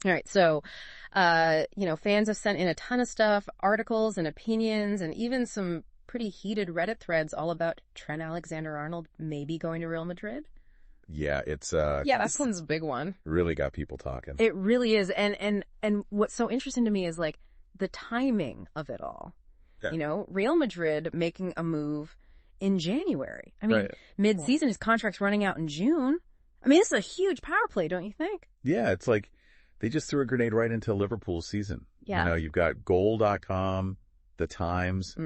All right, so, fans have sent in a ton of stuff, articles and opinions, and even some pretty heated Reddit threads all about Trent Alexander-Arnold maybe going to Real Madrid. Yeah, it's Yeah, that one's a big one. Really got people talking. It really is, and what's so interesting to me is like the timing of it all. Yeah. Real Madrid making a move in January. I mean, Right. mid-season, his contract's running out in June. I mean, this is a huge power play, don't you think? Yeah, it's like they just threw a grenade right into Liverpool's season. Yeah. You've got goal.com, The Times,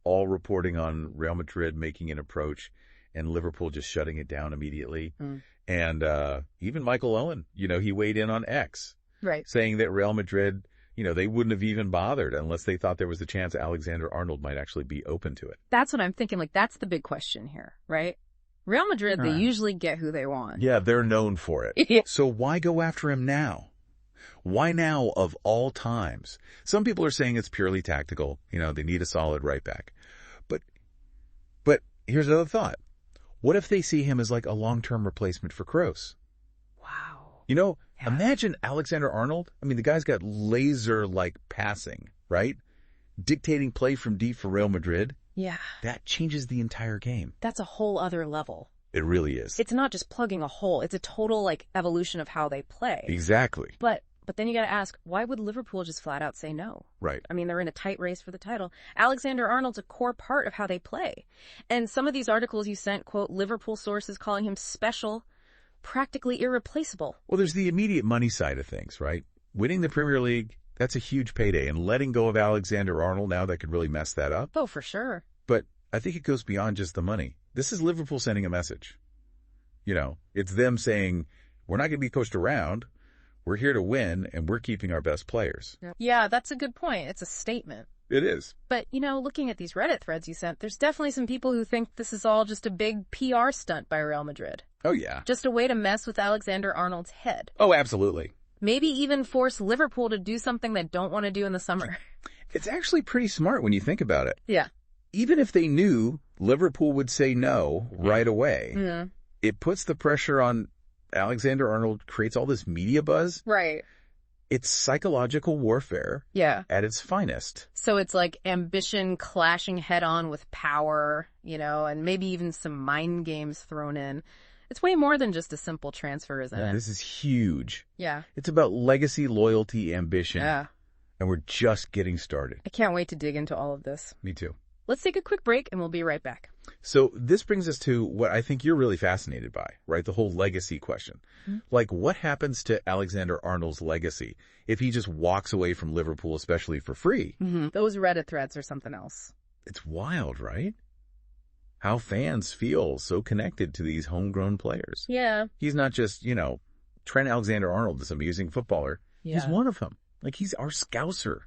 all reporting on Real Madrid making an approach and Liverpool just shutting it down immediately. And even Michael Owen, he weighed in on X, Right. saying that Real Madrid, they wouldn't have even bothered unless they thought there was a chance Alexander-Arnold might actually be open to it. That's what I'm thinking. Like, that's the big question here, right? Real Madrid, they usually get who they want. Yeah, they're known for it. Yeah. So why go after him now? Why now of all times? Some people are saying it's purely tactical. They need a solid right back. But here's another thought. What if they see him as like a long-term replacement for Kroos? Wow. Imagine Alexander-Arnold. I mean, the guy's got laser-like passing, right? Dictating play from deep for Real Madrid. Yeah. That changes the entire game. That's a whole other level. It really is. It's not just plugging a hole. It's a total, evolution of how they play. Exactly. But then you got to ask, why would Liverpool just flat out say no? Right. I mean, they're in a tight race for the title. Alexander-Arnold's a core part of how they play. And some of these articles you sent, quote, Liverpool sources calling him special, practically irreplaceable. Well, there's the immediate money side of things, right? Winning the Premier League, that's a huge payday. And letting go of Alexander-Arnold now, that could really mess that up. Oh, for sure. But I think it goes beyond just the money. This is Liverpool sending a message. It's them saying, we're not going to be coached around. We're here to win, and we're keeping our best players. Yeah, that's a good point. It's a statement. It is. But, looking at these Reddit threads you sent, there's definitely some people who think this is all just a big PR stunt by Real Madrid. Oh, yeah. Just a way to mess with Alexander-Arnold's head. Oh, absolutely. Maybe even force Liverpool to do something they don't want to do in the summer. It's actually pretty smart when you think about it. Yeah. Even if they knew Liverpool would say no right away, it puts the pressure on Alexander-Arnold, creates all this media buzz. Right. It's psychological warfare at its finest. So it's like ambition clashing head on with power, and maybe even some mind games thrown in. It's way more than just a simple transfer, isn't it? This is huge. Yeah. It's about legacy, loyalty, ambition. Yeah. And we're just getting started. I can't wait to dig into all of this. Me too. Let's take a quick break and we'll be right back. So this brings us to what I think you're really fascinated by, right? The whole legacy question. Like, what happens to Alexander-Arnold's legacy if he just walks away from Liverpool, especially for free? Those Reddit threads are something else. It's wild, right? How fans feel so connected to these homegrown players. Yeah. He's not just, Trent Alexander-Arnold, this amusing footballer. Yeah. He's one of them. Like, he's our Scouser,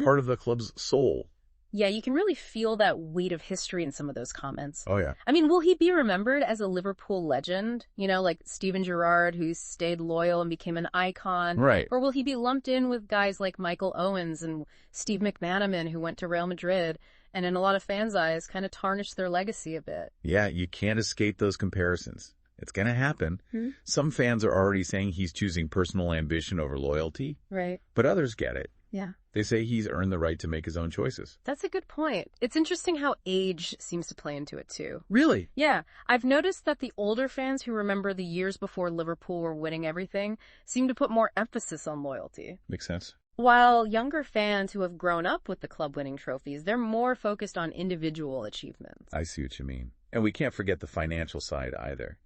part of the club's soul. Yeah, you can really feel that weight of history in some of those comments. Oh, yeah. I mean, will he be remembered as a Liverpool legend? Like Steven Gerrard, who stayed loyal and became an icon? Right. Or will he be lumped in with guys like Michael Owens and Steve McManaman, who went to Real Madrid, and in a lot of fans' eyes, kind of tarnished their legacy a bit? Yeah, you can't escape those comparisons. It's going to happen. Some fans are already saying he's choosing personal ambition over loyalty. Right. But others get it. Yeah. They say he's earned the right to make his own choices. That's a good point. It's interesting how age seems to play into it, too. Really? Yeah. I've noticed that the older fans who remember the years before Liverpool were winning everything seem to put more emphasis on loyalty. Makes sense. While younger fans who have grown up with the club winning trophies, they're more focused on individual achievements. I see what you mean. And we can't forget the financial side either.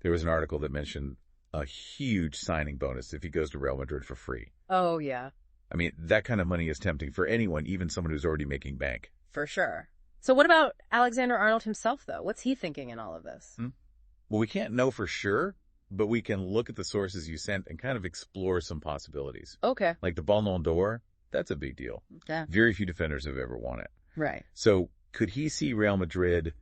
There was an article that mentioned a huge signing bonus if he goes to Real Madrid for free. Oh, yeah. I mean, that kind of money is tempting for anyone, even someone who's already making bank. For sure. So what about Alexander-Arnold himself, though? What's he thinking in all of this? Well, we can't know for sure, but we can look at the sources you sent and kind of explore some possibilities. Okay. Like the Ballon d'Or, that's a big deal. Yeah. Very few defenders have ever won it. Right. So could he see Real Madrid,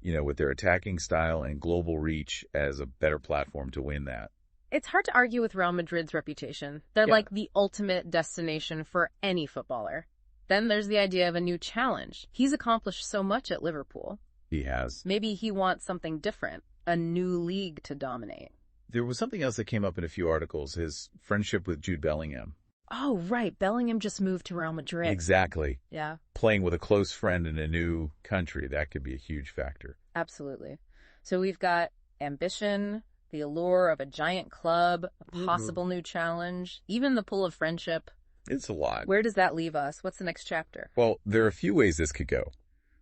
with their attacking style and global reach as a better platform to win that? It's hard to argue with Real Madrid's reputation. They're like the ultimate destination for any footballer. Then there's the idea of a new challenge. He's accomplished so much at Liverpool. He has. Maybe he wants something different, a new league to dominate. There was something else that came up in a few articles, his friendship with Jude Bellingham. Oh, right. Bellingham just moved to Real Madrid. Exactly. Yeah. Playing with a close friend in a new country, that could be a huge factor. Absolutely. So we've got ambition, the allure of a giant club, a possible new challenge, even the pull of friendship. It's a lot. Where does that leave us? What's the next chapter? Well, there are a few ways this could go.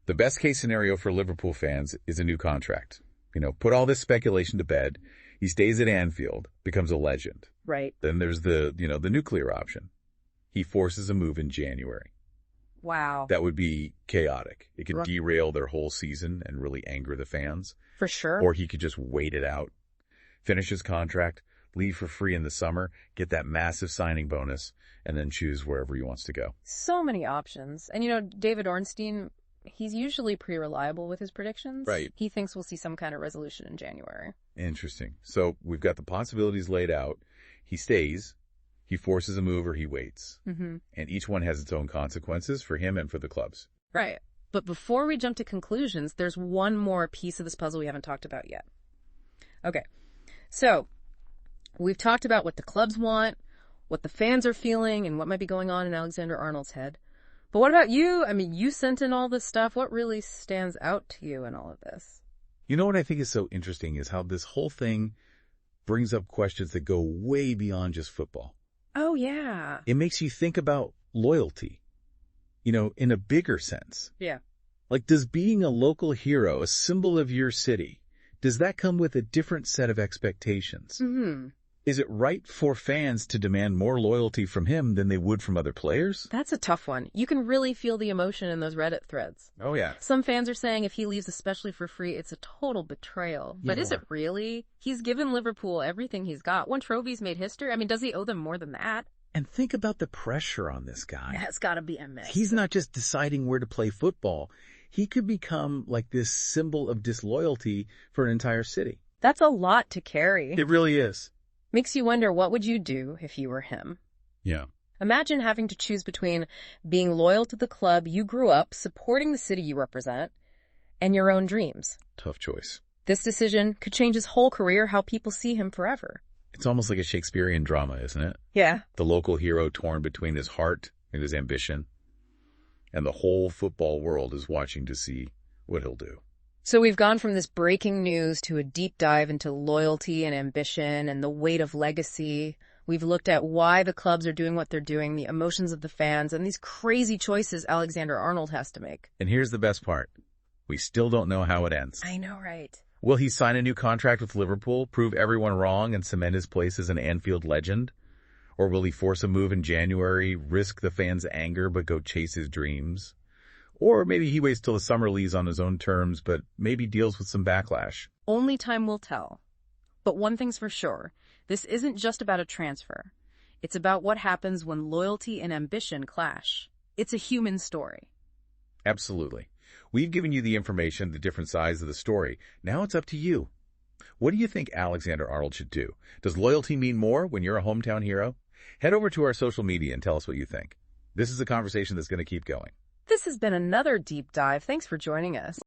The best case scenario for Liverpool fans is a new contract. Put all this speculation to bed. He stays at Anfield, becomes a legend. Right. Then there's the nuclear option. He forces a move in January. Wow. That would be chaotic. It could derail their whole season and really anger the fans. For sure. Or he could just wait it out, finish his contract, leave for free in the summer, get that massive signing bonus, and then choose wherever he wants to go. So many options. And David Ornstein, he's usually pretty reliable with his predictions. Right. He thinks we'll see some kind of resolution in January. Interesting. So we've got the possibilities laid out. He stays, he forces a move, or he waits. Mm-hmm. And each one has its own consequences for him and for the clubs. Right. But before we jump to conclusions, there's one more piece of this puzzle we haven't talked about yet. Okay. So we've talked about what the clubs want, what the fans are feeling, and what might be going on in Alexander-Arnold's head. But what about you? I mean, you sent in all this stuff. What really stands out to you in all of this? You know what I think is so interesting is how this whole thing brings up questions that go way beyond just football. Oh, yeah. It makes you think about loyalty, in a bigger sense. Yeah. Like, does being a local hero, a symbol of your city, does that come with a different set of expectations? Mm-hmm. Is it right for fans to demand more loyalty from him than they would from other players? That's a tough one. You can really feel the emotion in those Reddit threads. Oh, yeah. Some fans are saying if he leaves especially for free, it's a total betrayal. Yeah. But is it really? He's given Liverpool everything he's got. One trophy's made history. I mean, does he owe them more than that? And think about the pressure on this guy. That's got to be immense. He's not just deciding where to play football. He could become like this symbol of disloyalty for an entire city. That's a lot to carry. It really is. Makes you wonder, what would you do if you were him? Yeah. Imagine having to choose between being loyal to the club you grew up, supporting the city you represent, and your own dreams. Tough choice. This decision could change his whole career, how people see him forever. It's almost like a Shakespearean drama, isn't it? Yeah. The local hero torn between his heart and his ambition, and the whole football world is watching to see what he'll do. So we've gone from this breaking news to a deep dive into loyalty and ambition and the weight of legacy. We've looked at why the clubs are doing what they're doing, the emotions of the fans, and these crazy choices Alexander-Arnold has to make. And here's the best part. We still don't know how it ends. I know, right? Will he sign a new contract with Liverpool, prove everyone wrong, and cement his place as an Anfield legend? Or will he force a move in January, risk the fans' anger, but go chase his dreams? Or maybe he waits till the summer leaves on his own terms, but maybe deals with some backlash. Only time will tell. But one thing's for sure, this isn't just about a transfer. It's about what happens when loyalty and ambition clash. It's a human story. Absolutely. We've given you the information, the different sides of the story. Now it's up to you. What do you think Alexander-Arnold should do? Does loyalty mean more when you're a hometown hero? Head over to our social media and tell us what you think. This is a conversation that's going to keep going. This has been another deep dive. Thanks for joining us.